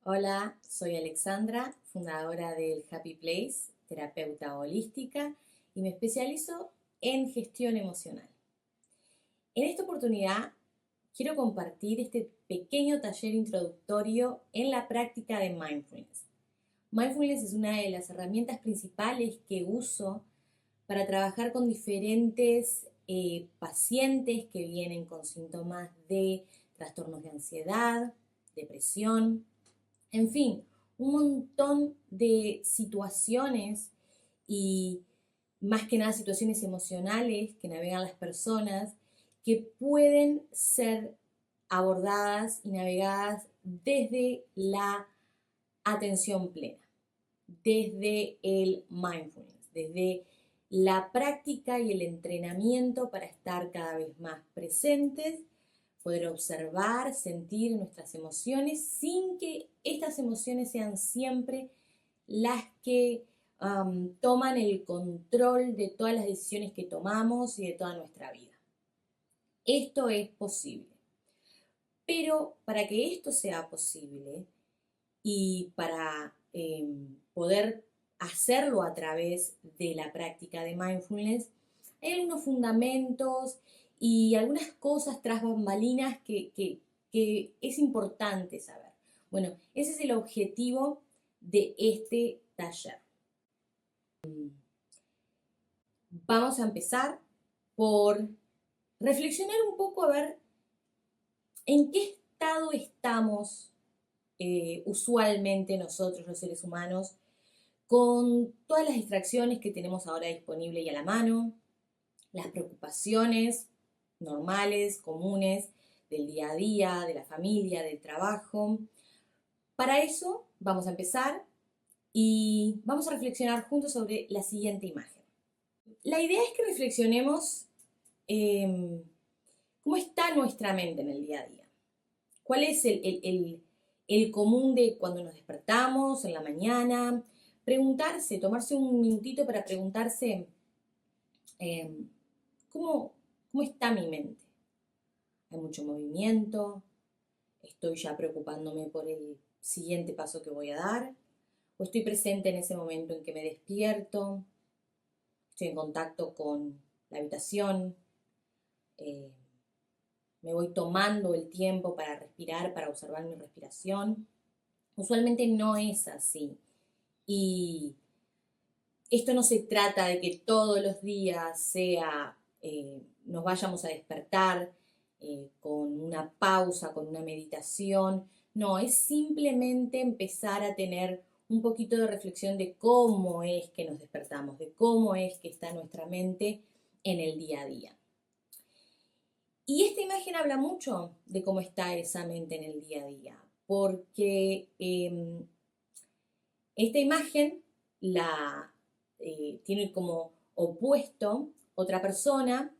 Hola, soy Alexandra, fundadora del Happy Place, terapeuta holística y me especializo en gestión emocional. En esta oportunidad quiero compartir este pequeño taller introductorio en la práctica de mindfulness. Mindfulness es una de las herramientas principales que uso para trabajar con diferentes pacientes que vienen con síntomas de trastornos de ansiedad, depresión, en fin, un montón de situaciones y más que nada situaciones emocionales que navegan las personas que pueden ser abordadas y navegadas desde la atención plena, desde el mindfulness, desde la práctica y el entrenamiento para estar cada vez más presentes, poder observar, sentir nuestras emociones sin que estas emociones sean siempre las que toman el control de todas las decisiones que tomamos y de toda nuestra vida. Esto es posible. Pero para que esto sea posible y para poder hacerlo a través de la práctica de mindfulness, hay algunos fundamentos y algunas cosas tras bambalinas que es importante saber. Bueno, ese es el objetivo de este taller. Vamos a empezar por reflexionar un poco a ver en qué estado estamos usualmente nosotros los seres humanos con todas las distracciones que tenemos ahora disponible y a la mano, las preocupaciones normales, comunes, del día a día, de la familia, del trabajo. Para eso vamos a empezar y vamos a reflexionar juntos sobre la siguiente imagen. La idea es que reflexionemos cómo está nuestra mente en el día a día. ¿Cuál es el común de cuando nos despertamos en la mañana? Preguntarse, tomarse un minutito para preguntarse eh, ¿cómo, ¿cómo está mi mente? ¿Hay mucho movimiento? ¿Estoy ya preocupándome por el siguiente paso que voy a dar? ¿O estoy presente en ese momento en que me despierto? ¿Estoy en contacto con la habitación? Eh, ¿Me voy tomando el tiempo para respirar, para observar mi respiración? Usualmente no es así. Y esto no se trata de que todos los días nos vayamos a despertar con una pausa, con una meditación. No, es simplemente empezar a tener un poquito de reflexión de cómo es que nos despertamos, de cómo es que está nuestra mente en el día a día. Y esta imagen habla mucho de cómo está esa mente en el día a día, porque esta imagen tiene como opuesto otra persona,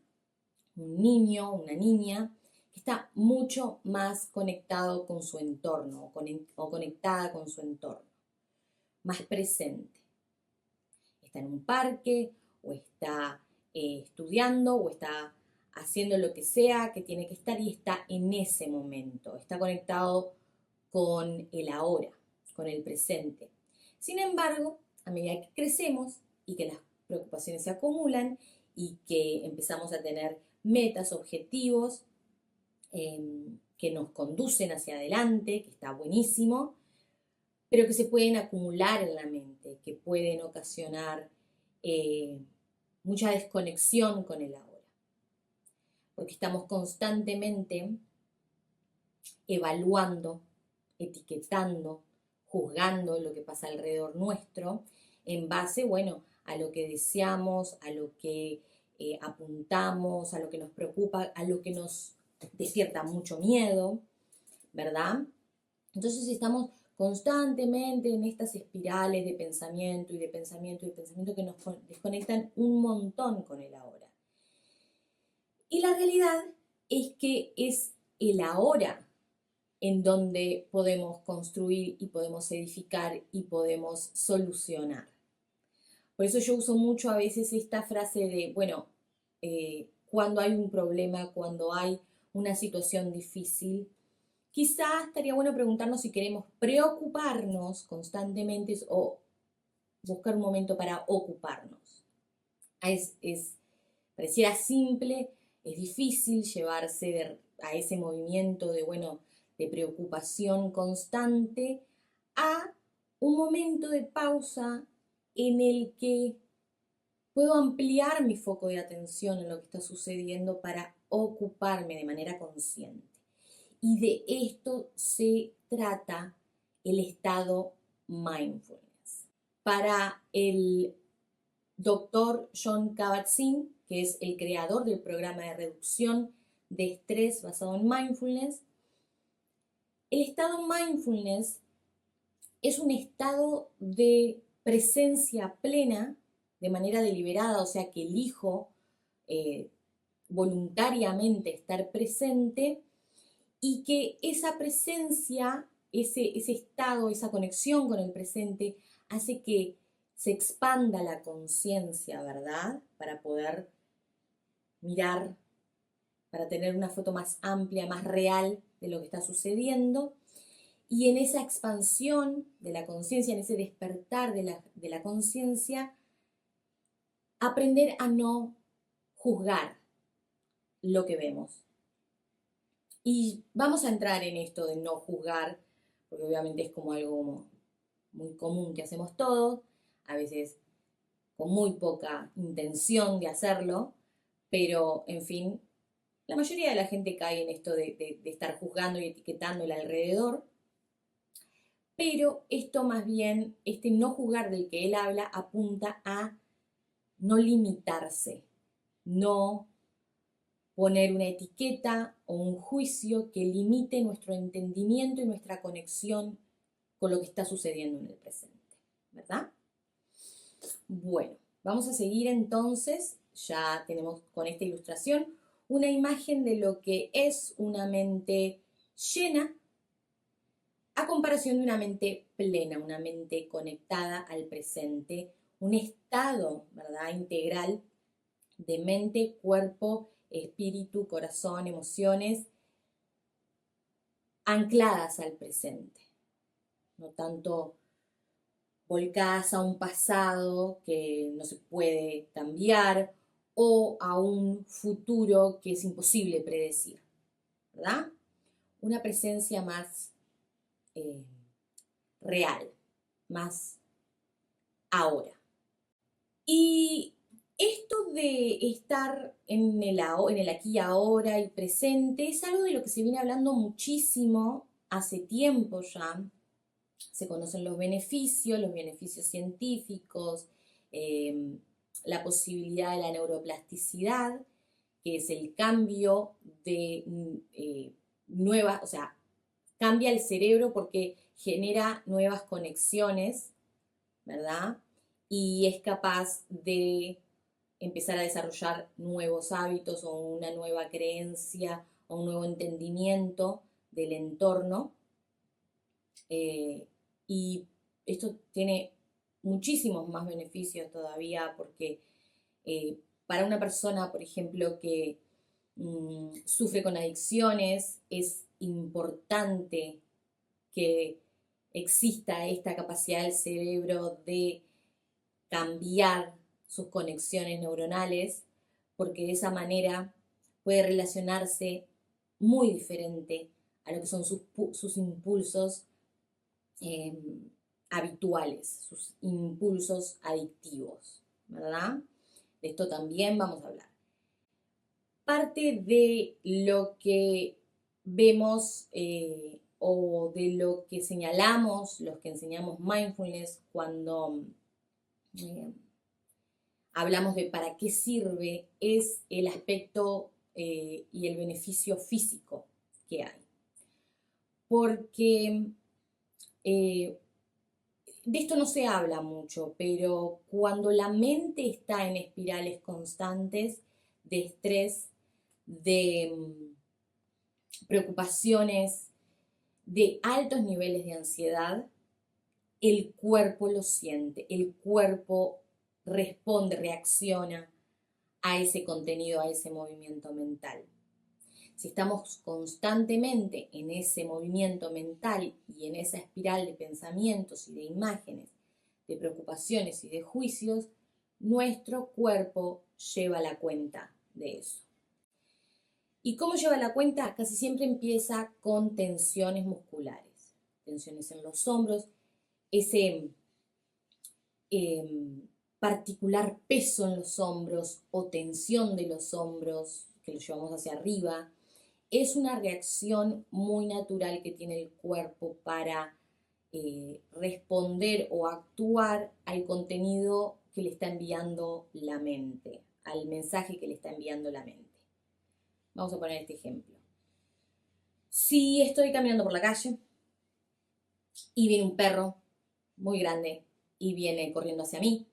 un niño, una niña, que está mucho más conectado con su entorno o conectada con su entorno, más presente. Está en un parque o está estudiando o está haciendo lo que sea que tiene que estar y está en ese momento, está conectado con el ahora, con el presente. Sin embargo, a medida que crecemos y que las preocupaciones se acumulan y que empezamos a tener metas, objetivos que nos conducen hacia adelante, que está buenísimo, pero que se pueden acumular en la mente, que pueden ocasionar eh, mucha desconexión con el ahora, porque estamos constantemente evaluando, etiquetando, juzgando lo que pasa alrededor nuestro en base, bueno, a lo que deseamos, a lo que apuntamos, a lo que nos preocupa, a lo que nos despierta mucho miedo, ¿verdad? Entonces estamos constantemente en estas espirales de pensamiento y de pensamiento y de pensamiento que nos desconectan un montón con el ahora. Y la realidad es que es el ahora en donde podemos construir y podemos edificar y podemos solucionar. Por eso yo uso mucho a veces esta frase de, bueno, cuando hay un problema, cuando hay una situación difícil, quizás estaría bueno preguntarnos si queremos preocuparnos constantemente o buscar un momento para ocuparnos. Pareciera simple, es difícil llevarse a ese movimiento de preocupación constante a un momento de pausa en el que puedo ampliar mi foco de atención en lo que está sucediendo para ocuparme de manera consciente. Y de esto se trata el estado mindfulness. Para el doctor Jon Kabat-Zinn, que es el creador del programa de reducción de estrés basado en mindfulness, el estado mindfulness es un estado de presencia plena, de manera deliberada, o sea que elijo voluntariamente estar presente, y que esa presencia, ese estado, esa conexión con el presente, hace que se expanda la conciencia, ¿verdad? Para poder mirar, para tener una foto más amplia, más real de lo que está sucediendo. Y en esa expansión de la conciencia, en ese despertar de la conciencia, aprender a no juzgar lo que vemos. Y vamos a entrar en esto de no juzgar, porque obviamente es como algo muy común que hacemos todos, a veces con muy poca intención de hacerlo, pero en fin, la mayoría de la gente cae en esto de estar juzgando y etiquetando el alrededor, pero esto más bien, este no juzgar del que él habla, apunta a no limitarse, no poner una etiqueta o un juicio que limite nuestro entendimiento y nuestra conexión con lo que está sucediendo en el presente, ¿verdad? Bueno, vamos a seguir entonces, ya tenemos con esta ilustración una imagen de lo que es una mente llena a comparación de una mente plena, una mente conectada al presente, un estado, ¿verdad?, integral de mente, cuerpo, espíritu, corazón, emociones, ancladas al presente, no tanto volcadas a un pasado que no se puede cambiar o a un futuro que es imposible predecir, ¿verdad? Una presencia más real, más ahora. Y esto de estar en el aquí y ahora y presente es algo de lo que se viene hablando muchísimo hace tiempo ya. Se conocen los beneficios científicos, la posibilidad de la neuroplasticidad, que es el cambio de nuevas, o sea, cambia el cerebro porque genera nuevas conexiones, ¿verdad? Y es capaz de empezar a desarrollar nuevos hábitos o una nueva creencia o un nuevo entendimiento del entorno. Y esto tiene muchísimos más beneficios todavía porque para una persona, por ejemplo, que sufre con adicciones, es importante que exista esta capacidad del cerebro de cambiar sus conexiones neuronales, porque de esa manera puede relacionarse muy diferente a lo que son sus impulsos habituales, sus impulsos adictivos, ¿verdad? De esto también vamos a hablar. Parte de lo que vemos o de lo que señalamos, los que enseñamos mindfulness, cuando hablamos de para qué sirve, es el aspecto y el beneficio físico que hay. Porque de esto no se habla mucho, pero cuando la mente está en espirales constantes de estrés, de preocupaciones, de altos niveles de ansiedad, el cuerpo lo siente, el cuerpo responde, reacciona a ese contenido, a ese movimiento mental. Si estamos constantemente en ese movimiento mental y en esa espiral de pensamientos y de imágenes, de preocupaciones y de juicios, nuestro cuerpo lleva la cuenta de eso. ¿Y cómo lleva la cuenta? Casi siempre empieza con tensiones musculares, tensiones en los hombros, ese particular peso en los hombros o tensión de los hombros que lo llevamos hacia arriba. Es una reacción muy natural que tiene el cuerpo para responder o actuar al contenido que le está enviando la mente, al mensaje que le está enviando la mente. Vamos a poner este ejemplo. Si estoy caminando por la calle y viene un perro muy grande y viene corriendo hacia mí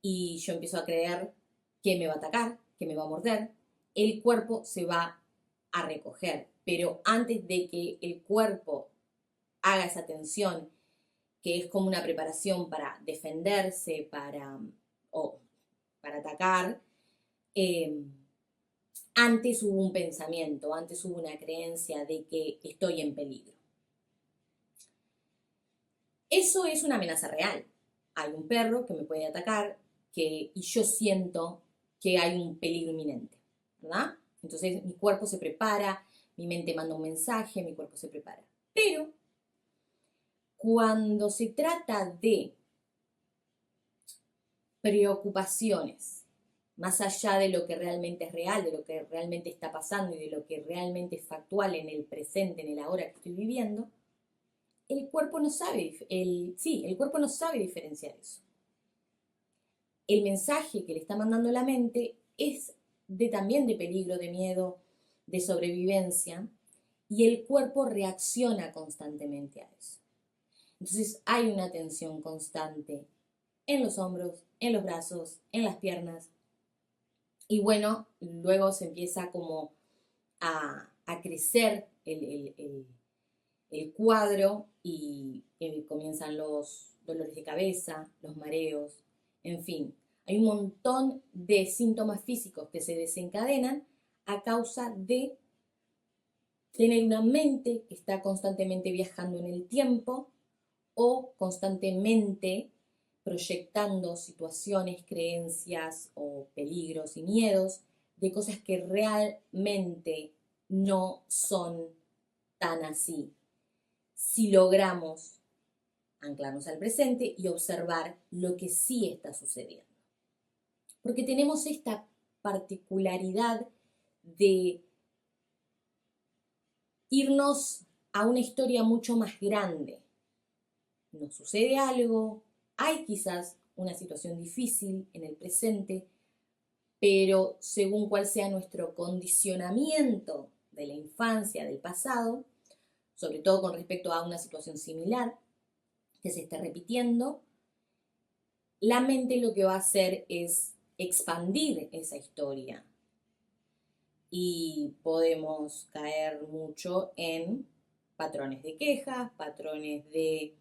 y yo empiezo a creer que me va a atacar, que me va a morder, el cuerpo se va a recoger. Pero antes de que el cuerpo haga esa tensión, que es como una preparación para defenderse, para atacar, antes hubo un pensamiento, antes hubo una creencia de que estoy en peligro. Eso es una amenaza real. Hay un perro que me puede atacar y yo siento que hay un peligro inminente, ¿verdad? Entonces mi cuerpo se prepara, mi mente manda un mensaje, mi cuerpo se prepara. Pero cuando se trata de preocupaciones, más allá de lo que realmente es real, de lo que realmente está pasando y de lo que realmente es factual en el presente, en el ahora que estoy viviendo, el cuerpo no sabe, el cuerpo no sabe diferenciar eso. El mensaje que le está mandando la mente es también de peligro, de miedo, de sobrevivencia, y el cuerpo reacciona constantemente a eso. Entonces hay una tensión constante en los hombros, en los brazos, en las piernas. Y bueno, luego se empieza como a crecer el cuadro y comienzan los dolores de cabeza, los mareos, en fin. Hay un montón de síntomas físicos que se desencadenan a causa de tener una mente que está constantemente viajando en el tiempo o constantemente proyectando situaciones, creencias o peligros y miedos de cosas que realmente no son tan así. Si logramos anclarnos al presente y observar lo que sí está sucediendo. Porque tenemos esta particularidad de irnos a una historia mucho más grande. Nos sucede algo, hay quizás una situación difícil en el presente, pero según cuál sea nuestro condicionamiento de la infancia, del pasado, sobre todo con respecto a una situación similar que se esté repitiendo, la mente lo que va a hacer es expandir esa historia y podemos caer mucho en patrones de quejas, patrones de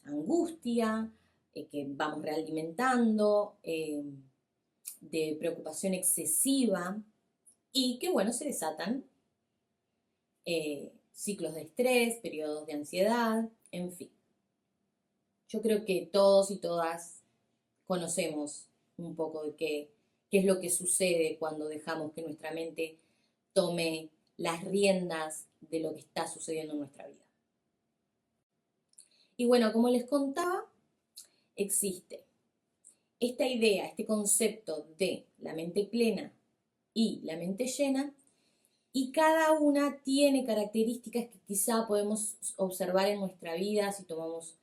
angustia, que vamos realimentando, de preocupación excesiva y que, bueno, se desatan ciclos de estrés, periodos de ansiedad, en fin. Yo creo que todos y todas conocemos un poco de qué es lo que sucede cuando dejamos que nuestra mente tome las riendas de lo que está sucediendo en nuestra vida. Y bueno, como les contaba, existe esta idea, este concepto de la mente plena y la mente llena, y cada una tiene características que quizá podemos observar en nuestra vida si tomamos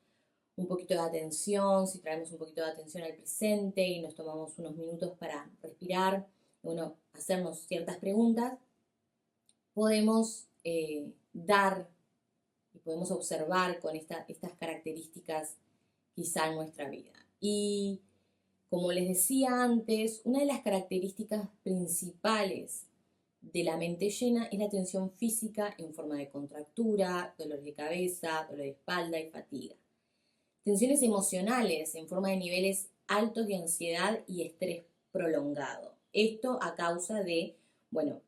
un poquito de atención, si traemos un poquito de atención al presente y nos tomamos unos minutos para respirar, bueno, hacernos ciertas preguntas, podemos dar y podemos observar con estas características quizá en nuestra vida. Y como les decía antes, una de las características principales de la mente llena es la tensión física en forma de contractura, dolor de cabeza, dolor de espalda y fatiga. Tensiones emocionales en forma de niveles altos de ansiedad y estrés prolongado. Esto a causa de, bueno,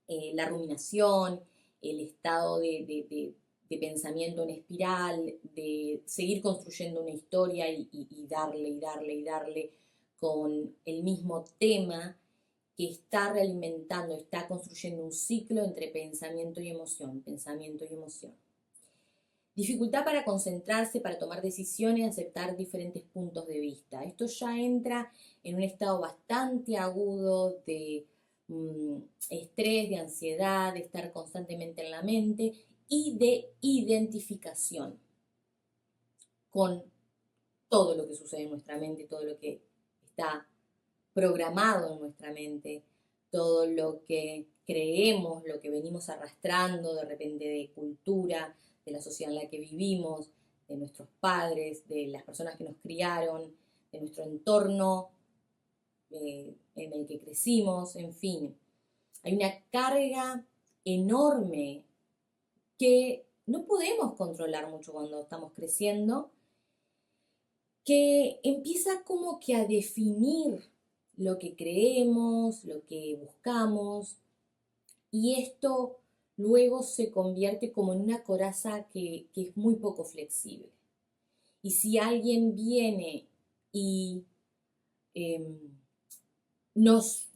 la ruminación, el estado de pensamiento en espiral, de seguir construyendo una historia y darle y darle y darle con el mismo tema que está realimentando, está construyendo un ciclo entre pensamiento y emoción, pensamiento y emoción. Dificultad para concentrarse, para tomar decisiones, aceptar diferentes puntos de vista. Esto ya entra en un estado bastante agudo de estrés, de ansiedad, de estar constantemente en la mente y de identificación con todo lo que sucede en nuestra mente, todo lo que está programado en nuestra mente, todo lo que creemos, lo que venimos arrastrando de repente de cultura, de la sociedad en la que vivimos, de nuestros padres, de las personas que nos criaron, de nuestro entorno en el que crecimos, en fin. Hay una carga enorme que no podemos controlar mucho cuando estamos creciendo, que empieza como que a definir lo que creemos, lo que buscamos, y esto luego se convierte como en una coraza que es muy poco flexible. Y si alguien viene y nos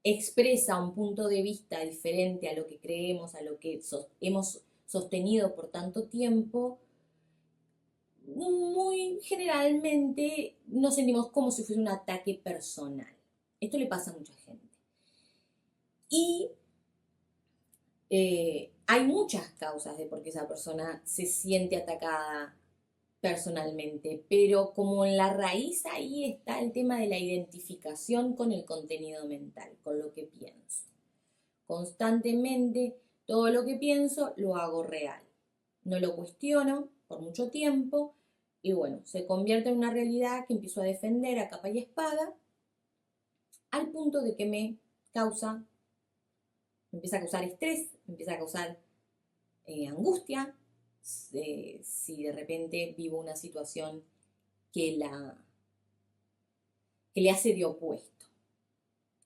expresa un punto de vista diferente a lo que creemos, a lo que hemos sostenido por tanto tiempo, muy generalmente nos sentimos como si fuese un ataque personal. Esto le pasa a mucha gente. Y hay muchas causas de por qué esa persona se siente atacada personalmente, pero como en la raíz ahí está el tema de la identificación con el contenido mental, con lo que pienso. Constantemente todo lo que pienso lo hago real. No lo cuestiono por mucho tiempo y bueno, se convierte en una realidad que empiezo a defender a capa y espada al punto de que me empieza a causar estrés, me empieza a causar angustia, si de repente vivo una situación que que le hace de opuesto,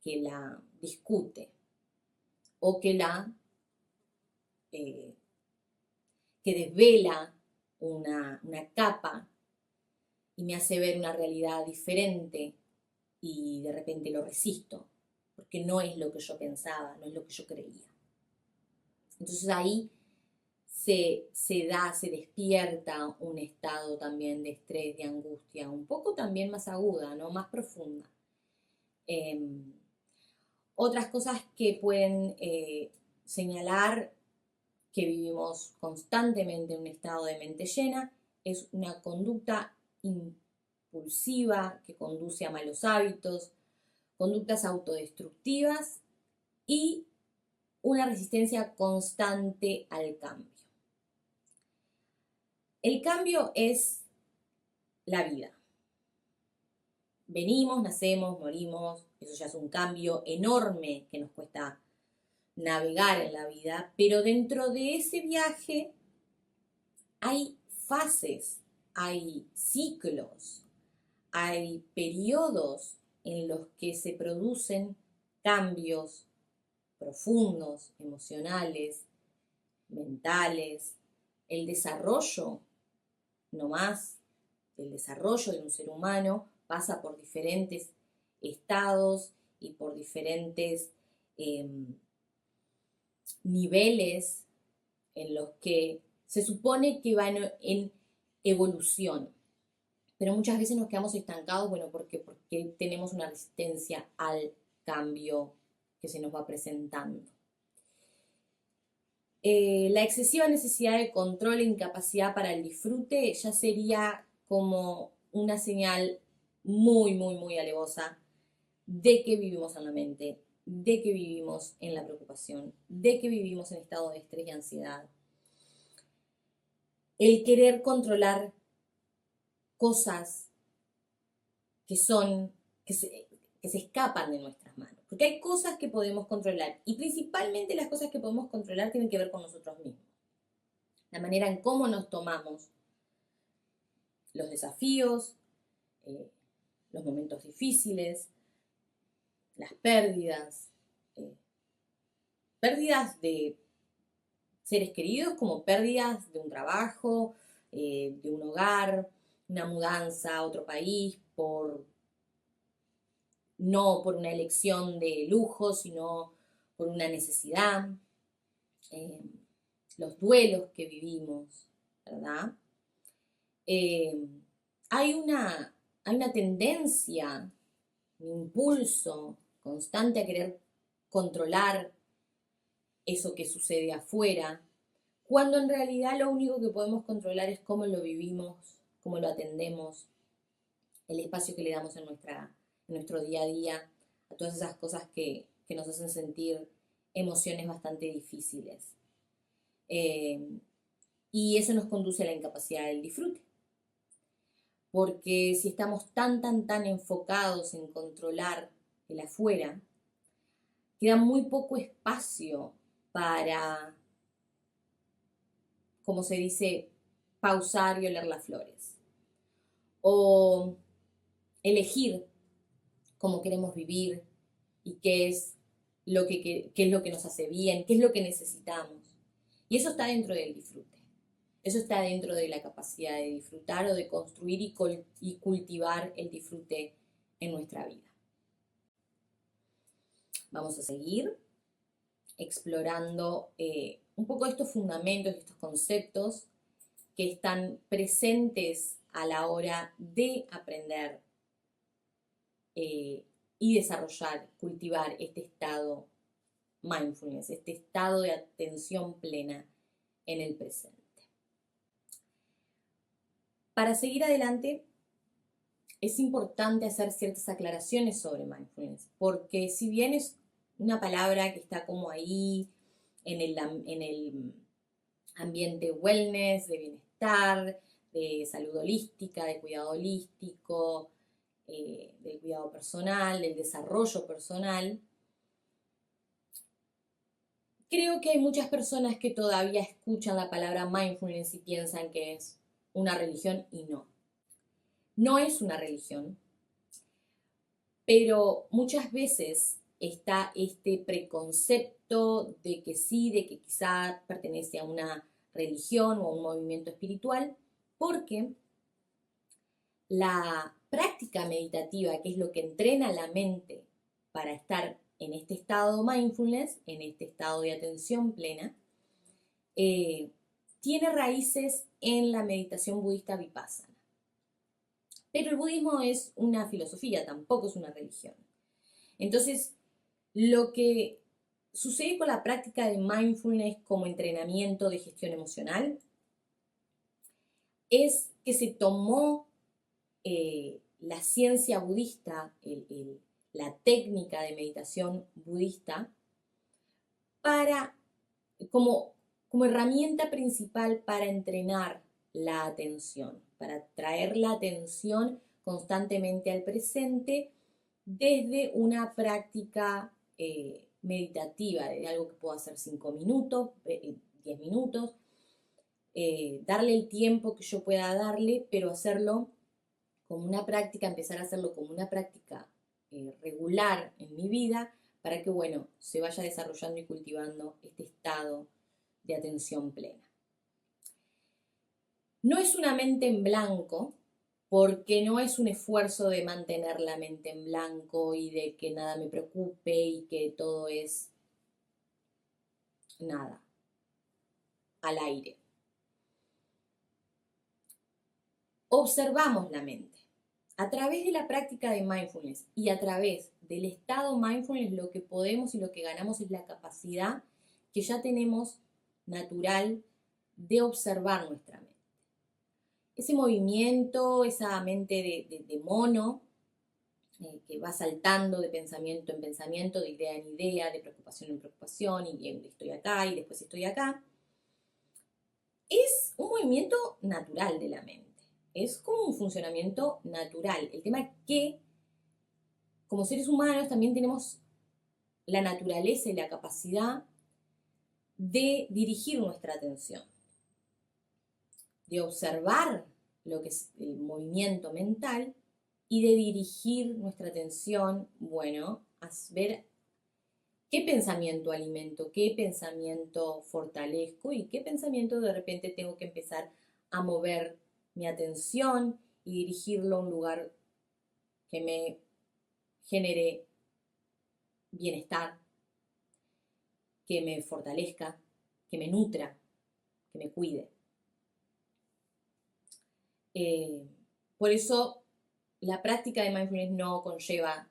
que la discute o eh, que desvela una capa y me hace ver una realidad diferente y de repente lo resisto, porque no es lo que yo pensaba, no es lo que yo creía. Entonces ahí se despierta un estado también de estrés, de angustia, un poco también más aguda, ¿no? Más profunda. Otras cosas que pueden señalar que vivimos constantemente en un estado de mente llena es una conducta impulsiva que conduce a malos hábitos, conductas autodestructivas y una resistencia constante al cambio. El cambio es la vida. Venimos, nacemos, morimos, eso ya es un cambio enorme que nos cuesta navegar en la vida, pero dentro de ese viaje hay fases, hay ciclos, hay periodos en los que se producen cambios profundos, emocionales, mentales, el desarrollo, no más, el desarrollo de un ser humano pasa por diferentes estados y por diferentes niveles en los que se supone que va en evolución, pero muchas veces nos quedamos estancados, bueno, porque tenemos una resistencia al cambio que se nos va presentando. La excesiva necesidad de control e incapacidad para el disfrute ya sería como una señal muy, muy, muy alevosa de que vivimos en la mente, de que vivimos en la preocupación, de que vivimos en estado de estrés y ansiedad. El querer controlar cosas que se escapan de nuestras manos. Porque hay cosas que podemos controlar y principalmente las cosas que podemos controlar tienen que ver con nosotros mismos. La manera en cómo nos tomamos los desafíos, los momentos difíciles, las pérdidas, pérdidas de seres queridos como pérdidas de un trabajo, de un hogar, una mudanza a otro país, no por una elección de lujo, sino por una necesidad, eh, los duelos que vivimos, ¿verdad? Eh, hay hay una tendencia, un impulso constante a querer controlar eso que sucede afuera, cuando en realidad lo único que podemos controlar es cómo lo vivimos, cómo lo atendemos, el espacio que le damos en nuestro día a día, a todas esas cosas que nos hacen sentir emociones bastante difíciles. Y eso nos conduce a la incapacidad del disfrute. Porque si estamos tan enfocados en controlar el afuera, queda muy poco espacio para, como se dice, pausar y oler las flores. O elegir cómo queremos vivir y qué es qué es lo que nos hace bien, qué es lo que necesitamos. Y eso está dentro del disfrute. Eso está dentro de la capacidad de disfrutar o de construir y cultivar el disfrute en nuestra vida. Vamos a seguir explorando un poco estos fundamentos, estos conceptos que están presentes a la hora de aprender y desarrollar, cultivar este estado mindfulness, este estado de atención plena en el presente. Para seguir adelante, es importante hacer ciertas aclaraciones sobre mindfulness, porque si bien es una palabra que está como ahí en el ambiente wellness, de bienestar, de salud holística, de cuidado holístico, del cuidado personal, del desarrollo personal, creo que hay muchas personas que todavía escuchan la palabra mindfulness y piensan que es una religión y no. No es una religión, pero muchas veces está este preconcepto de que sí, de que quizá pertenece a una religión o a un movimiento espiritual, porque la práctica meditativa, que es lo que entrena la mente para estar en este estado mindfulness, en este estado de atención plena, tiene raíces en la meditación budista vipassana. Pero el budismo es una filosofía, tampoco es una religión. Entonces, lo que sucede con la práctica de mindfulness como entrenamiento de gestión emocional es que se tomó la ciencia budista, la técnica de meditación budista, como herramienta principal para entrenar la atención, para traer la atención constantemente al presente desde una práctica meditativa, de algo que puedo hacer 5 minutos, 10 minutos, darle el tiempo que yo pueda darle, pero hacerlo como una práctica, empezar a hacerlo como una práctica regular en mi vida, para que, bueno, se vaya desarrollando y cultivando este estado de atención plena. No es una mente en blanco, porque no es un esfuerzo de mantener la mente en blanco y de que nada me preocupe y que todo es nada, al aire. Observamos la mente. A través de la práctica de mindfulness y a través del estado mindfulness, lo que podemos y lo que ganamos es la capacidad que ya tenemos natural de observar nuestra mente. Ese movimiento, esa mente de mono, que va saltando de pensamiento en pensamiento, de idea en idea, de preocupación en preocupación, y estoy acá y después estoy acá, es un movimiento natural de la mente. Es como un funcionamiento natural. El tema es que, como seres humanos, también tenemos la naturaleza y la capacidad de dirigir nuestra atención, de observar lo que es el movimiento mental y de dirigir nuestra atención, bueno, a ver qué pensamiento alimento, qué pensamiento fortalezco y qué pensamiento de repente tengo que empezar a mover mi atención y dirigirlo a un lugar que me genere bienestar, que me fortalezca, que me nutra, que me cuide. Por eso la práctica de mindfulness no conlleva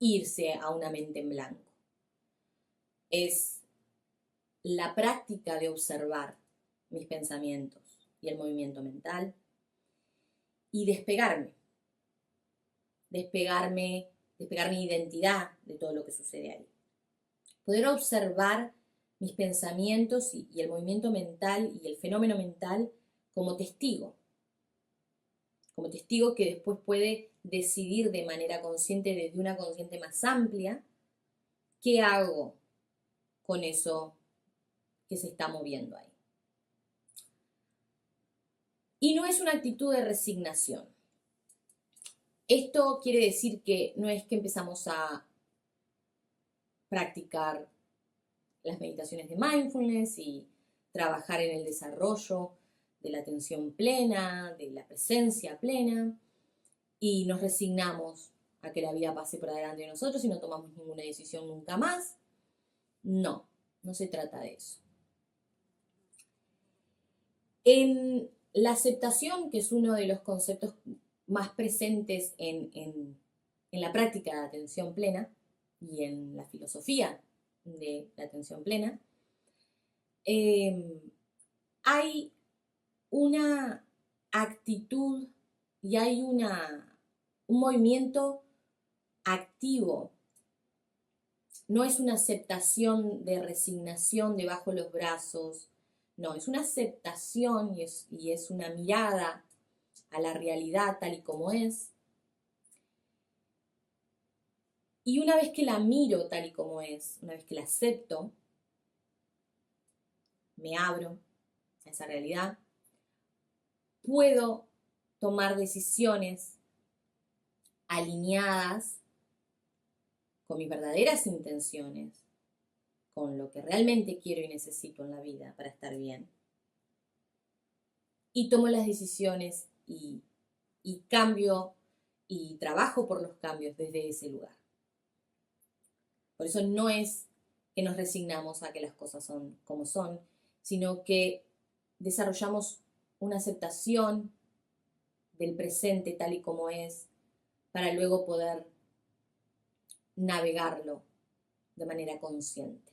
irse a una mente en blanco. Es la práctica de observar mis pensamientos y el movimiento mental y despegar mi identidad de todo lo que sucede ahí. Poder observar mis pensamientos y el movimiento mental y el fenómeno mental como testigo que después puede decidir de manera consciente, desde una consciente más amplia, qué hago con eso que se está moviendo ahí. Y no es una actitud de resignación. Esto quiere decir que no es que empezamos a practicar las meditaciones de mindfulness y trabajar en el desarrollo de la atención plena, de la presencia plena, y nos resignamos a que la vida pase por adelante de nosotros y no tomamos ninguna decisión nunca más. No, no se trata de eso. En la aceptación, que es uno de los conceptos más presentes en la práctica de atención plena y en la filosofía de la atención plena, hay una actitud y hay un movimiento activo. No es una aceptación de resignación debajo los brazos, no, es una aceptación y es una mirada a la realidad tal y como es. Y una vez que la miro tal y como es, una vez que la acepto, me abro a esa realidad, puedo tomar decisiones alineadas con mis verdaderas intenciones, con lo que realmente quiero y necesito en la vida para estar bien. Y tomo las decisiones y cambio y trabajo por los cambios desde ese lugar. Por eso no es que nos resignamos a que las cosas son como son, sino que desarrollamos una aceptación del presente tal y como es, para luego poder navegarlo de manera consciente.